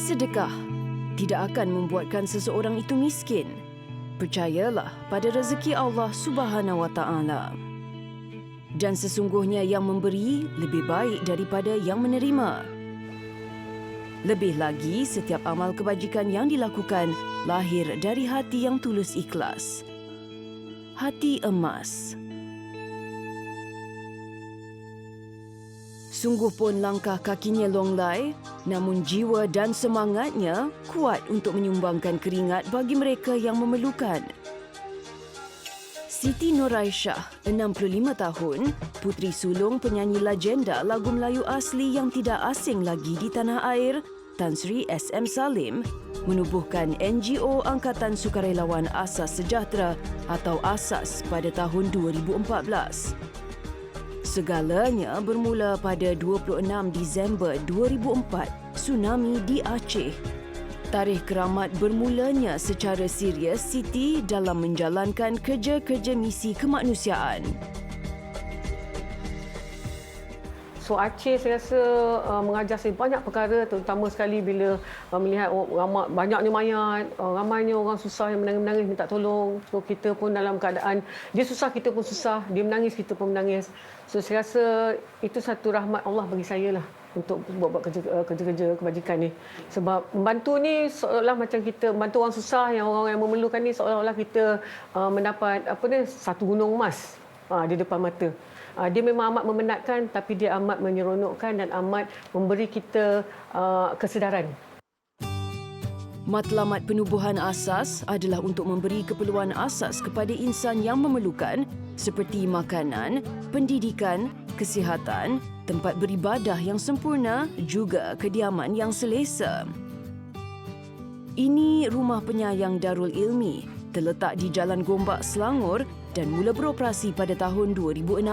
Sedekah tidak akan membuatkan seseorang itu miskin. Percayalah pada rezeki Allah Subhanahu Wa Taala. Dan sesungguhnya yang memberi lebih baik daripada yang menerima. Lebih lagi, setiap amal kebajikan yang dilakukan lahir dari hati yang tulus ikhlas. Hati emas. Sungguh pun langkah kakinya longlai, namun jiwa dan semangatnya kuat untuk menyumbangkan keringat bagi mereka yang memerlukan. Siti Nuraisyah, 65 tahun, puteri sulung penyanyi legenda lagu Melayu asli yang tidak asing lagi di tanah air, Tan Sri SM Salim, menubuhkan NGO Angkatan Sukarelawan Asas Sejahtera atau ASAS pada tahun 2014. Segalanya bermula pada 26 Disember 2004, tsunami di Aceh. Tarikh keramat bermulanya secara serius Siti dalam menjalankan kerja-kerja misi kemanusiaan. So Aceh saya rasa mengajar saya banyak perkara, terutama sekali bila melihat banyaknya mayat, ramainya orang susah yang menangis minta tolong. So kita pun dalam keadaan dia susah, kita pun susah, dia menangis, kita pun menangis. So saya rasa itu satu rahmat Allah bagi saya lah untuk buat kerja-kerja kebajikan ni. Sebab membantu ni seolah-olah macam kita membantu orang susah, yang orang yang memerlukan ni seolah-olah kita mendapat satu gunung emas di depan mata. Dia memang amat memenatkan, tapi dia amat menyeronokkan dan amat memberi kita kesedaran. Matlamat penubuhan asas adalah untuk memberi keperluan asas kepada insan yang memerlukan seperti makanan, pendidikan, kesihatan, tempat beribadah yang sempurna, juga kediaman yang selesa. Ini rumah penyayang Darul Ilmi, terletak di Jalan Gombak, Selangor dan mula beroperasi pada tahun 2016.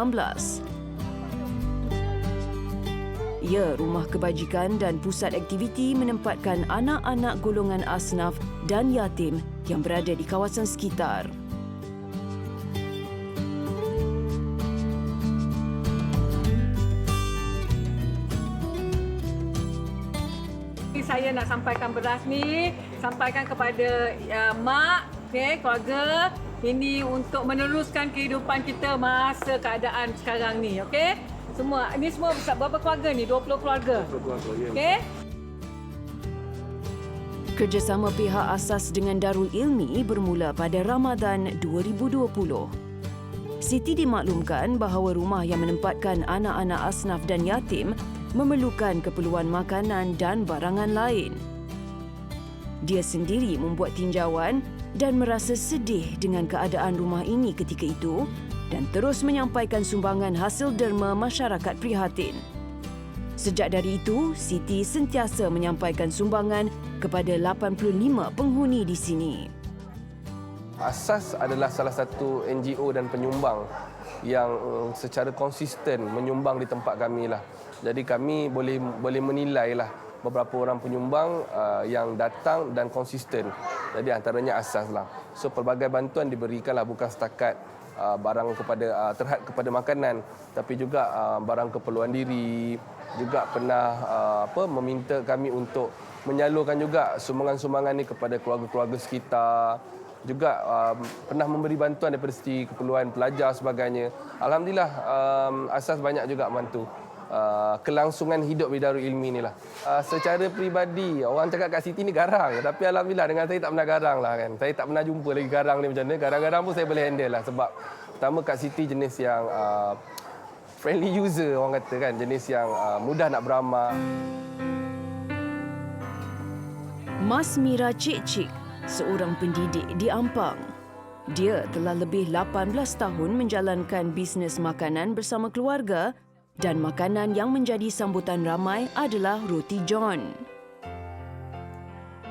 Ia rumah kebajikan dan pusat aktiviti menempatkan anak-anak golongan asnaf dan yatim yang berada di kawasan sekitar. Saya nak sampaikan beras ni, sampaikan kepada mak, keluarga. Ini untuk meneruskan kehidupan kita masa keadaan sekarang ni, okey? Ini semua berapa keluarga ni? 20 keluarga. 20 keluarga, ya. Okey? Kerjasama pihak asas dengan Darul Ilmi bermula pada Ramadan 2020. Siti dimaklumkan bahawa rumah yang menempatkan anak-anak asnaf dan yatim memerlukan keperluan makanan dan barangan lain. Dia sendiri membuat tinjauan dan merasa sedih dengan keadaan rumah ini ketika itu dan terus menyampaikan sumbangan hasil derma masyarakat prihatin. Sejak dari itu, Siti sentiasa menyampaikan sumbangan kepada 85 penghuni di sini. Asas adalah salah satu NGO dan penyumbang yang secara konsisten menyumbang di tempat kami lah. Jadi kami boleh menilai lah beberapa orang penyumbang yang datang dan konsisten. Jadi antaranya asas lah. So pelbagai bantuan diberikan lah, bukan setakat barang terhad kepada makanan, tapi juga barang keperluan diri. Juga pernah meminta kami untuk menyalurkan juga sumbangan-sumbangan ni kepada keluarga-keluarga sekitar. Juga pernah memberi bantuan daripada segi keperluan pelajar sebagainya. Alhamdulillah asas banyak juga bantu kelangsungan hidup di Darul Ilmi ni lah. Secara peribadi, orang cakap Kak Siti ni garang. Tapi Alhamdulillah dengan saya tak pernah garang lah kan. Saya tak pernah jumpa lagi garang ni macam ni. Garang-garang pun saya boleh handle lah. Sebab pertama Kak Siti jenis yang friendly user, orang kata kan. Jenis yang mudah nak beramal. Mas Mira Cik Cik, seorang pendidik di Ampang. Dia telah lebih 18 tahun menjalankan bisnes makanan bersama keluarga dan makanan yang menjadi sambutan ramai adalah roti john.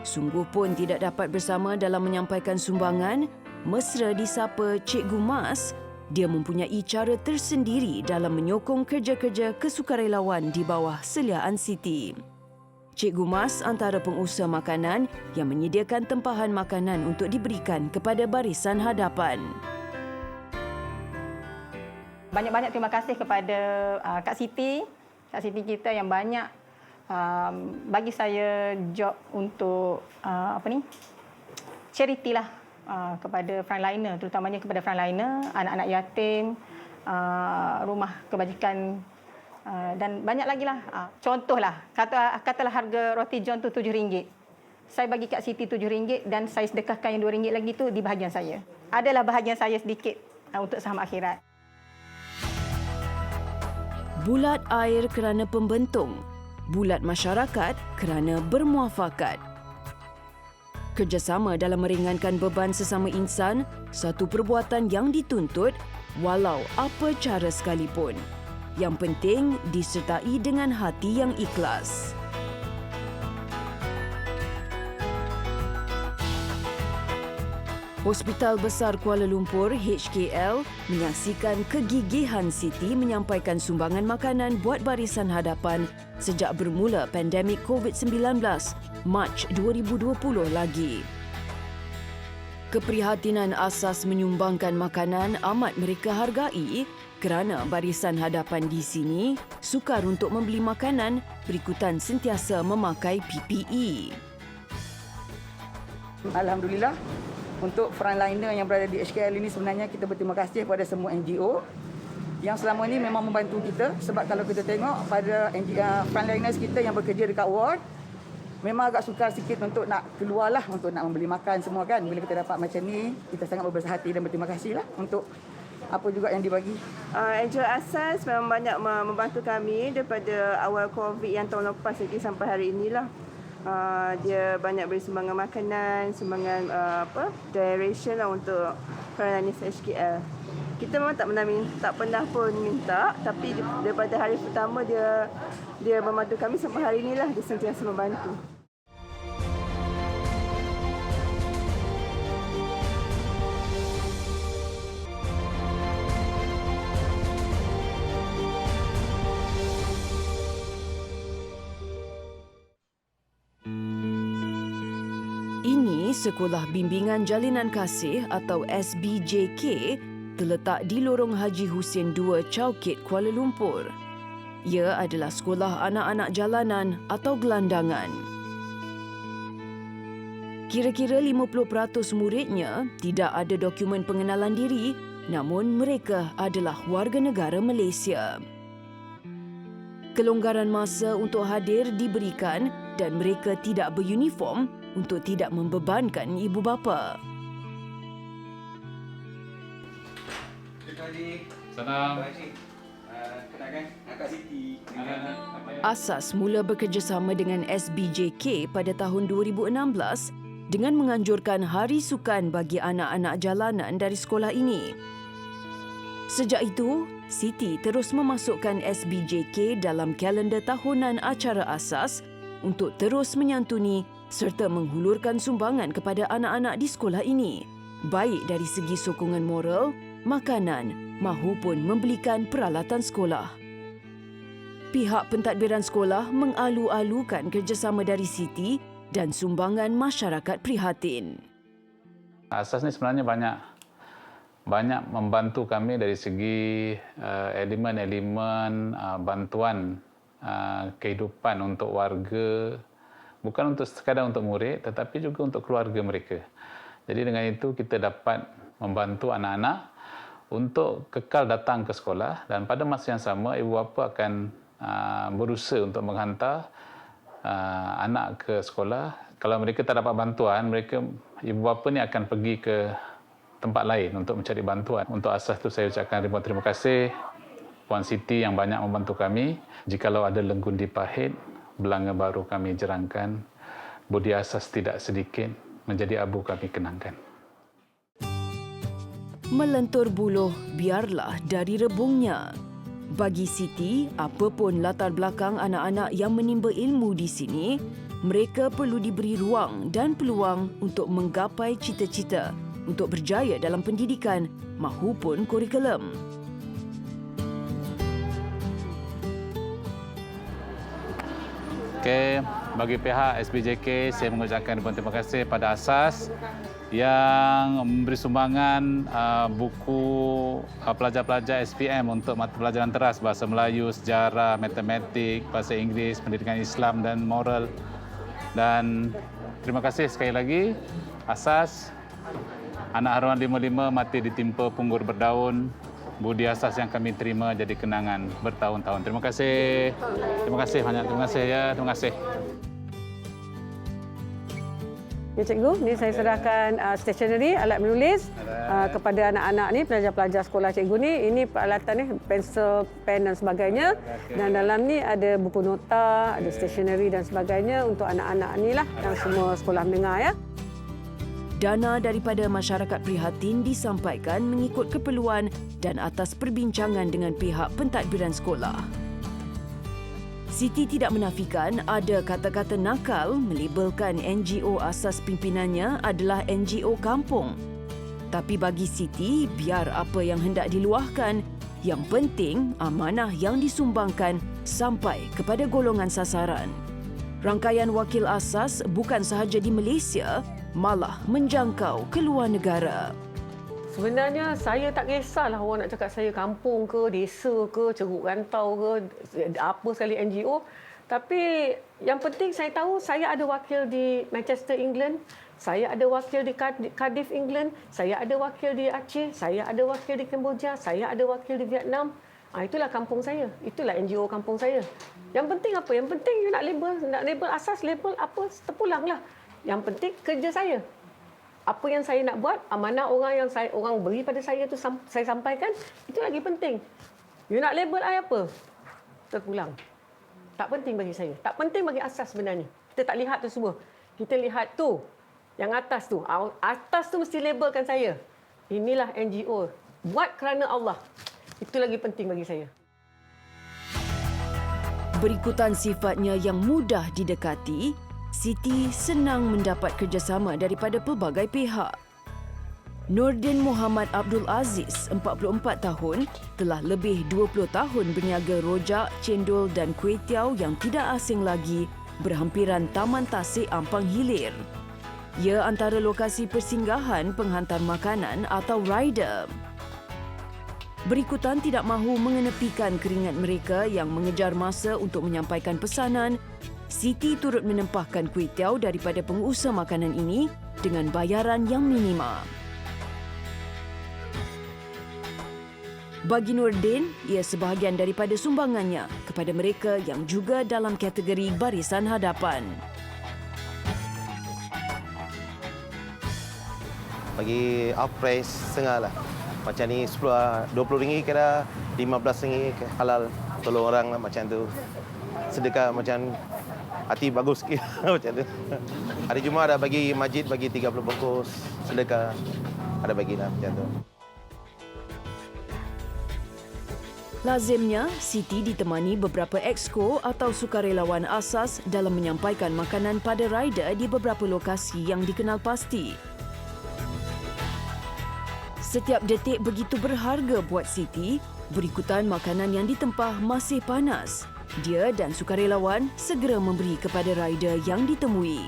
Sungguh pun tidak dapat bersama dalam menyampaikan sumbangan, mesra disapa Cikgu Mas. Dia mempunyai cara tersendiri dalam menyokong kerja-kerja kesukarelawan di bawah seliaan Siti. Cikgu Mas antara pengusaha makanan yang menyediakan tempahan makanan untuk diberikan kepada barisan hadapan. Banyak-banyak terima kasih kepada Kak Siti kita yang banyak bagi saya job untuk charity lah kepada frontliner, terutamanya kepada frontliner, anak-anak yatim, rumah kebajikan dan banyak lagi lah. Contohlah, katalah harga roti john tu RM7. Saya bagi Kak Siti RM7 dan saya sedekahkan yang RM2 lagi tu di bahagian saya. Adalah bahagian saya sedikit untuk saham akhirat. Bulat air kerana pembentung, bulat masyarakat kerana bermuafakat. Kerjasama dalam meringankan beban sesama insan, satu perbuatan yang dituntut walau apa cara sekalipun. Yang penting disertai dengan hati yang ikhlas. Hospital Besar Kuala Lumpur HKL menyaksikan kegigihan Siti menyampaikan sumbangan makanan buat barisan hadapan sejak bermula pandemik COVID-19 Mac 2020 lagi. Keprihatinan asas menyumbangkan makanan amat mereka hargai kerana barisan hadapan di sini sukar untuk membeli makanan berikutan sentiasa memakai PPE. Alhamdulillah, untuk frontliner yang berada di HKL ini sebenarnya kita berterima kasih kepada semua NGO yang selama ini memang membantu kita, sebab kalau kita tengok pada frontliners kita yang bekerja dekat ward memang agak sukar sikit untuk nak keluarlah, untuk nak membeli makan semua kan. Bila kita dapat macam ni, kita sangat berbesar hati dan berterima kasihlah untuk apa juga yang dibagi. NGO Asas memang banyak membantu kami daripada awal COVID yang tahun lepas lagi sampai hari inilah. Dia banyak beri sumbangan makanan, sumbangan donation lah untuk frontliners HKL. Kita memang tak pernah pun minta, tapi daripada hari pertama dia membantu kami sampai hari inilah, dia sentiasa membantu. Ini Sekolah Bimbingan Jalinan Kasih atau SBJK terletak di Lorong Haji Hussein 2 Chowkit, Kuala Lumpur. Ia adalah sekolah anak-anak jalanan atau gelandangan. Kira-kira 50% muridnya tidak ada dokumen pengenalan diri, namun mereka adalah warga negara Malaysia. Kelonggaran masa untuk hadir diberikan dan mereka tidak beruniform untuk tidak membebankan ibu bapa. Salam. Kenalkan, Kak Siti. Asas mula bekerjasama dengan SBJK pada tahun 2016 dengan menganjurkan hari sukan bagi anak-anak jalanan dari sekolah ini. Sejak itu, Siti terus memasukkan SBJK dalam kalender tahunan acara asas untuk terus menyantuni serta menghulurkan sumbangan kepada anak-anak di sekolah ini, baik dari segi sokongan moral, makanan mahupun membelikan peralatan sekolah. Pihak pentadbiran sekolah mengalu-alukan kerjasama dari Siti dan sumbangan masyarakat prihatin. Asas ni sebenarnya banyak membantu kami dari segi elemen-elemen bantuan kehidupan untuk warga, bukan untuk sekadar untuk murid tetapi juga untuk keluarga mereka. Jadi dengan itu kita dapat membantu anak-anak untuk kekal datang ke sekolah, dan pada masa yang sama ibu bapa akan berusaha untuk menghantar anak ke sekolah. Kalau mereka tak dapat bantuan, ibu bapa ni akan pergi ke tempat lain untuk mencari bantuan. Untuk asas tu saya ucapkan ribuan terima kasih Puan Siti yang banyak membantu kami. Jikalau ada lenggun dipahit, belanga baru kami jerangkan, budi asas tidak sedikit, menjadi abu kami kenangkan. Melentur buluh biarlah dari rebungnya. Bagi Siti, apapun latar belakang anak-anak yang menimba ilmu di sini, mereka perlu diberi ruang dan peluang untuk menggapai cita-cita untuk berjaya dalam pendidikan mahupun kurikulum. Okey, bagi pihak SPJK, saya mengucapkan ribuan terima kasih pada Asas yang memberi sumbangan buku pelajar-pelajar SPM untuk mata pelajaran teras bahasa Melayu, sejarah, matematik, bahasa Inggeris, pendidikan Islam dan moral. Dan terima kasih sekali lagi Asas. Anak Harawan 55 mati ditimpa punggur berdaun. Budi Asas yang kami terima jadi kenangan bertahun-tahun. Terima kasih. Terima kasih banyak. Terima kasih ya. Terima kasih. Ya cikgu, ni saya serahkan stationery, alat menulis kepada anak-anak ni, pelajar-pelajar sekolah cikgu ni. Ini peralatan ni, pensel, pen dan sebagainya. Dan dalam ni ada buku nota, ada stationery dan sebagainya untuk anak-anak ni lah yang semua sekolah menengah ya. Dana daripada masyarakat prihatin disampaikan mengikut keperluan dan atas perbincangan dengan pihak pentadbiran sekolah. Siti tidak menafikan ada kata-kata nakal melabelkan NGO asas pimpinannya adalah NGO kampung. Tapi bagi Siti, biar apa yang hendak diluahkan, yang penting amanah yang disumbangkan sampai kepada golongan sasaran. Rangkaian wakil asas bukan sahaja di Malaysia, malah menjangkau ke luar negara. Sebenarnya saya tak kisahlah orang nak cakap saya kampung ke, desa ke, Ceruk Rantau ke, apa sekali NGO. Tapi yang penting saya tahu saya ada wakil di Manchester, England. Saya ada wakil di Cardiff, England. Saya ada wakil di Aceh. Saya ada wakil di Kemboja. Saya ada wakil di Vietnam. Itulah kampung saya. Itulah NGO kampung saya. Yang penting apa? Yang penting you nak label asas, label apa, terpulanglah. Yang penting kerja saya. Apa yang saya nak buat, amanah orang beri pada saya tu saya sampaikan, itu lagi penting. You nak label I apa? Terpulang. Tak penting bagi saya. Tak penting bagi asas sebenarnya. Kita tak lihat tu semua. Kita lihat tu. Yang atas tu. Atas tu mesti labelkan saya. Inilah NGO. Buat kerana Allah. Itu lagi penting bagi saya. Berikutan sifatnya yang mudah didekati, Siti senang mendapat kerjasama daripada pelbagai pihak. Nordin Muhammad Abdul Aziz, 44 tahun, telah lebih 20 tahun berniaga rojak, cendol dan kuih tiaw yang tidak asing lagi berhampiran Taman Tasik Ampang Hilir. Ia antara lokasi persinggahan penghantar makanan atau rider. Berikutan tidak mahu mengenepikan keringat mereka yang mengejar masa untuk menyampaikan pesanan. Siti turut menempahkan kuih tiaw daripada pengusaha makanan ini dengan bayaran yang minima. Bagi Nordin, ia sebahagian daripada sumbangannya kepada mereka yang juga dalam kategori barisan hadapan. Bagi off price setengah lah. Macam ni RM20 kira RM15 halal. Tolong orang lah macam tu. Sedekah macam hati bagus sikit macam tu. Hari Jumaat ada bagi masjid bagi 30 bungkus sedekah. Ada bagilah macam tu. Lazimnya, Siti ditemani beberapa exco atau sukarelawan asas dalam menyampaikan makanan pada rider di beberapa lokasi yang dikenal pasti. Setiap detik begitu berharga buat Siti, berikutan makanan yang ditempah masih panas. Dia dan sukarelawan segera memberi kepada rider yang ditemui.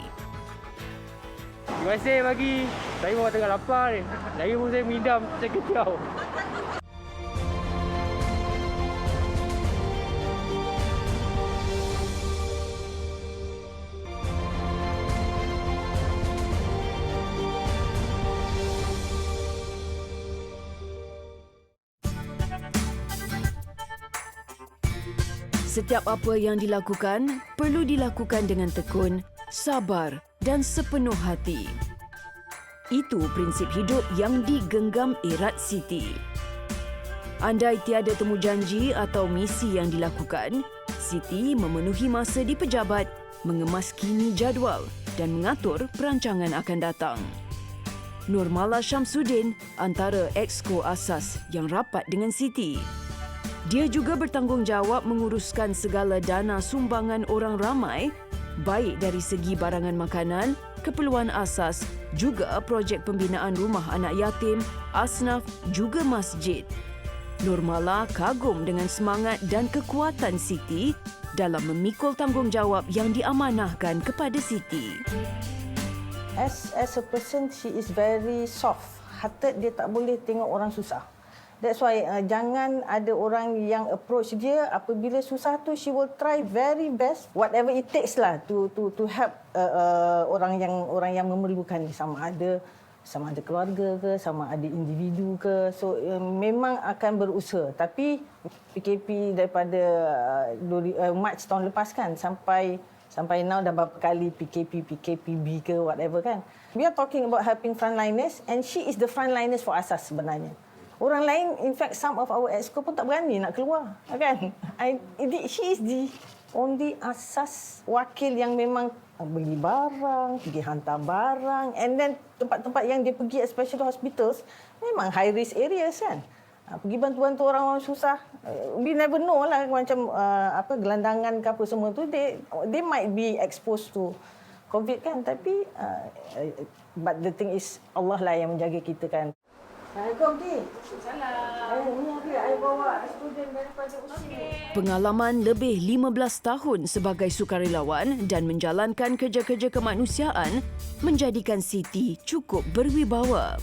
Terima kasih bagi. Saya bawa tengah lapar ni. Lagi pun saya minum sekejap. Setiap apa yang dilakukan perlu dilakukan dengan tekun, sabar dan sepenuh hati. Itu prinsip hidup yang digenggam erat Siti. Andai tiada temujanji atau misi yang dilakukan, Siti memenuhi masa di pejabat, mengemaskini jadual dan mengatur perancangan akan datang. Nurmala Syamsuddin antara exco asas yang rapat dengan Siti. Dia juga bertanggungjawab menguruskan segala dana sumbangan orang ramai, baik dari segi barangan makanan, keperluan asas, juga projek pembinaan rumah anak yatim, asnaf juga masjid. Nurmala kagum dengan semangat dan kekuatan Siti dalam memikul tanggungjawab yang diamanahkan kepada Siti. As a person, she is very soft hearted. Dia tak boleh tengok orang susah. That's why jangan ada orang yang approach dia apabila susah tu, she will try very best whatever it takes lah to help orang yang memerlukan, sama ada keluarga ke, sama ada individu ke. So memang akan berusaha. Tapi PKP daripada Mac tahun lepas kan sampai now dah berapa kali PKPB ke whatever kan. We are talking about helping frontliners and she is the frontliners for Asas sebenarnya. Orang lain, in fact, some of our exco pun tak berani nak keluar, kan? She is the only Asas wakil yang memang beli barang, pergi hantar barang, and then tempat-tempat yang dia pergi, especially hospitals, memang high risk areas kan. Pergi bantu-bantu orang susah. We never know lah macam gelandangan ke apa semua tu, they might be exposed to COVID kan, tapi but the thing is Allah lah yang menjaga kita kan. Pengalaman lebih 15 tahun sebagai sukarelawan dan menjalankan kerja-kerja kemanusiaan menjadikan Siti cukup berwibawa.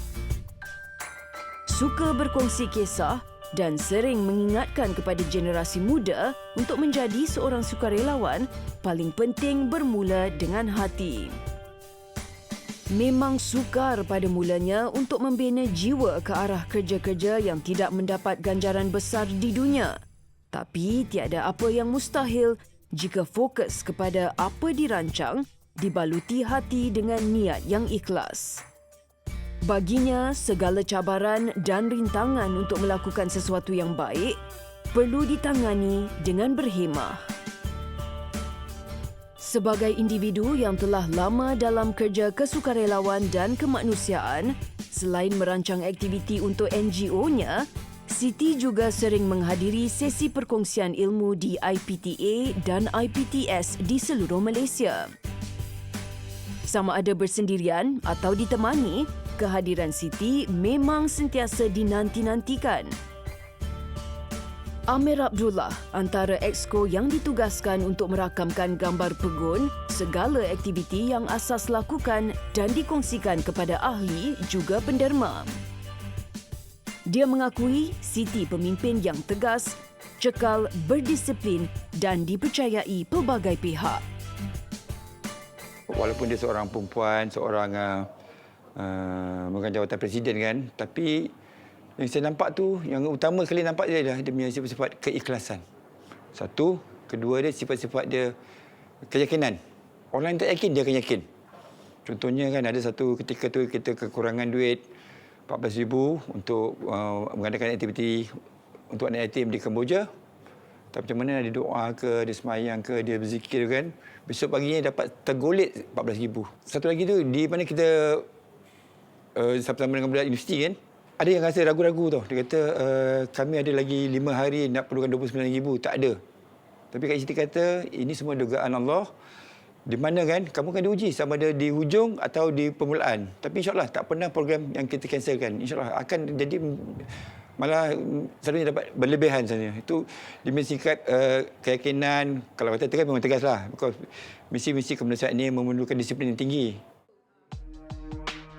Suka berkongsi kisah dan sering mengingatkan kepada generasi muda untuk menjadi seorang sukarelawan, paling penting bermula dengan hati. Memang sukar pada mulanya untuk membina jiwa ke arah kerja-kerja yang tidak mendapat ganjaran besar di dunia. Tapi tiada apa yang mustahil jika fokus kepada apa dirancang, dibaluti hati dengan niat yang ikhlas. Baginya, segala cabaran dan rintangan untuk melakukan sesuatu yang baik perlu ditangani dengan berhemah. Sebagai individu yang telah lama dalam kerja kesukarelawan dan kemanusiaan, selain merancang aktiviti untuk NGO-nya, Siti juga sering menghadiri sesi perkongsian ilmu di IPTA dan IPTS di seluruh Malaysia. Sama ada bersendirian atau ditemani, kehadiran Siti memang sentiasa dinanti-nantikan. Amir Abdullah, antara exco yang ditugaskan untuk merakamkan gambar pegun segala aktiviti yang Asas lakukan dan dikongsikan kepada ahli juga penderma. Dia mengakui Siti pemimpin yang tegas, cekal, berdisiplin dan dipercayai pelbagai pihak. Walaupun dia seorang perempuan, seorang memegang jawatan presiden kan, tapi yang saya nampak tu, yang utama sekali nampak dia adalah dia punya sifat keikhlasan. Satu, kedua dia sifat-sifat dia keyakinan. Orang yang tak yakin, dia akan yakin. Contohnya kan ada satu ketika tu kita kekurangan duit 14,000 untuk mengadakan aktiviti untuk anak yatim di Kemboja. Tapi macam mana dia doa ke, dia semayang ke, dia berzikir kan. Besok paginya dapat tergolek 14,000. Satu lagi tu, di mana kita sama-sama dengan budak universiti kan, ada yang rasa ragu-ragu tau. Dia kata, kami ada lagi 5 hari nak perlukan 29,000. Tak ada. Tapi Kak Siti kata, ini semua dugaan Allah. Di mana kan, kamu akan diuji sama ada di hujung atau di permulaan. Tapi insyaAllah tak pernah program yang kita cancelkan. InsyaAllah akan jadi, malah selalunya dapat berlebihan sebenarnya. Itu dimensi keyakinan. Kalau kata tegas, memang tegas lah. Because misi-misi kemanusiaan ini memerlukan disiplin yang tinggi.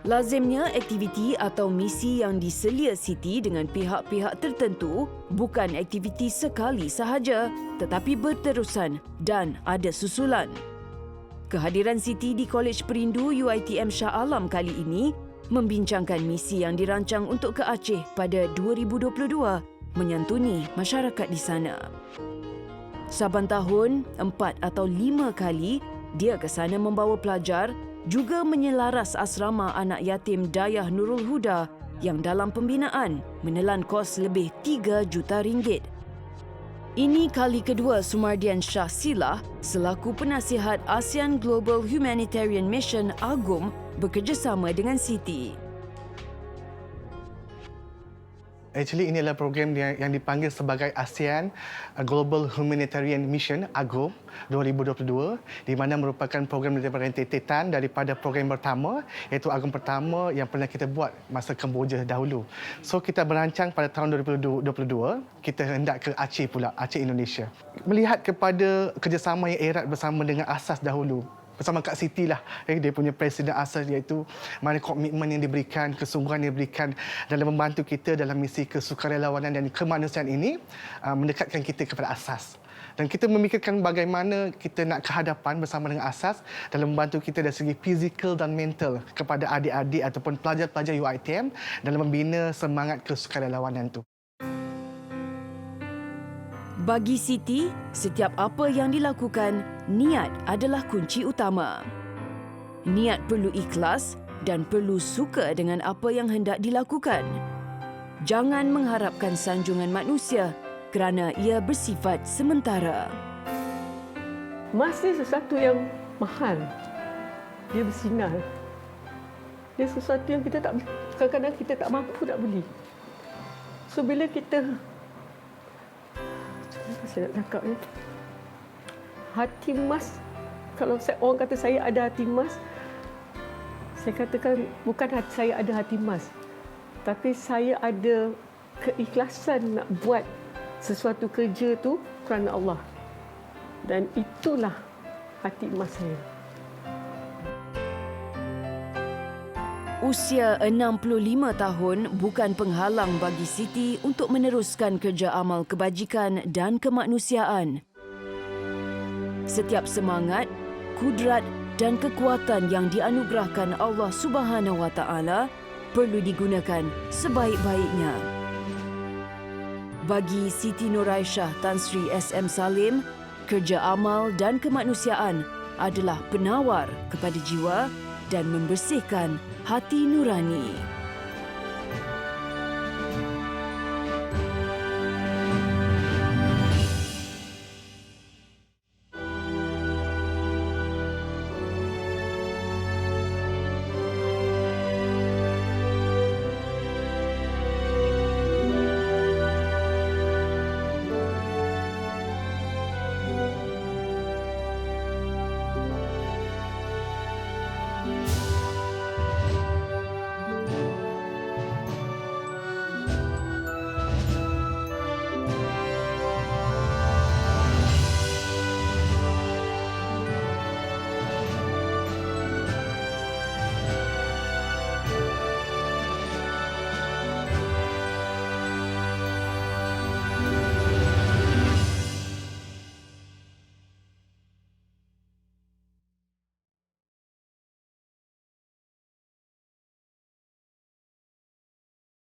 Lazimnya aktiviti atau misi yang diselia Siti dengan pihak-pihak tertentu bukan aktiviti sekali sahaja tetapi berterusan dan ada susulan. Kehadiran Siti di Kolej Perindu UiTM Shah Alam kali ini membincangkan misi yang dirancang untuk ke Aceh pada 2022 menyantuni masyarakat di sana. Saban tahun, 4 atau 5 kali dia ke sana membawa pelajar, juga menyelaras asrama anak yatim Dayah Nurul Huda yang dalam pembinaan menelan kos lebih 3 juta ringgit. Ini kali kedua Sumardian Shah Silah selaku penasihat ASEAN Global Humanitarian Mission AGUM bekerjasama dengan Siti. Actually ini adalah program yang dipanggil sebagai ASEAN Global Humanitarian Mission AGHO 2022 di mana merupakan program daripada rentetan daripada program pertama iaitu AGHO pertama yang pernah kita buat masa Kemboja dahulu. So kita berancang pada tahun 2022 kita hendak ke Aceh pula, Aceh Indonesia. Melihat kepada kerjasama yang erat bersama dengan ASAS dahulu. Bersama Kak Siti lah, dia punya Presiden ASAS, iaitu mana komitmen yang diberikan, kesungguhan yang diberikan dalam membantu kita dalam misi kesukarelawanan dan kemanusiaan ini mendekatkan kita kepada ASAS. Dan kita memikirkan bagaimana kita nak ke hadapan bersama dengan ASAS dalam membantu kita dari segi fizikal dan mental kepada adik-adik ataupun pelajar-pelajar UiTM dalam membina semangat kesukarelawanan itu. Bagi Siti, setiap apa yang dilakukan, niat adalah kunci utama. Niat perlu ikhlas dan perlu suka dengan apa yang hendak dilakukan. Jangan mengharapkan sanjungan manusia kerana ia bersifat sementara. Masih sesuatu yang mahal. Dia bersinar. Dia sesuatu yang kita tak, kadang-kadang kita tak mampu nak beli. So bila kita, saya nak cakap ya, hati emas, kalau orang kata saya ada hati emas, saya katakan bukan saya ada hati emas, tapi saya ada keikhlasan nak buat sesuatu kerja tu kerana Allah. Dan itulah hati emas saya. Usia 65 tahun bukan penghalang bagi Siti untuk meneruskan kerja amal kebajikan dan kemanusiaan. Setiap semangat, kudrat dan kekuatan yang dianugerahkan Allah Subhanahu Wa Taala perlu digunakan sebaik-baiknya. Bagi Siti Nuraisyah Tan Sri SM Salim, kerja amal dan kemanusiaan adalah penawar kepada jiwa dan membersihkan hati nurani.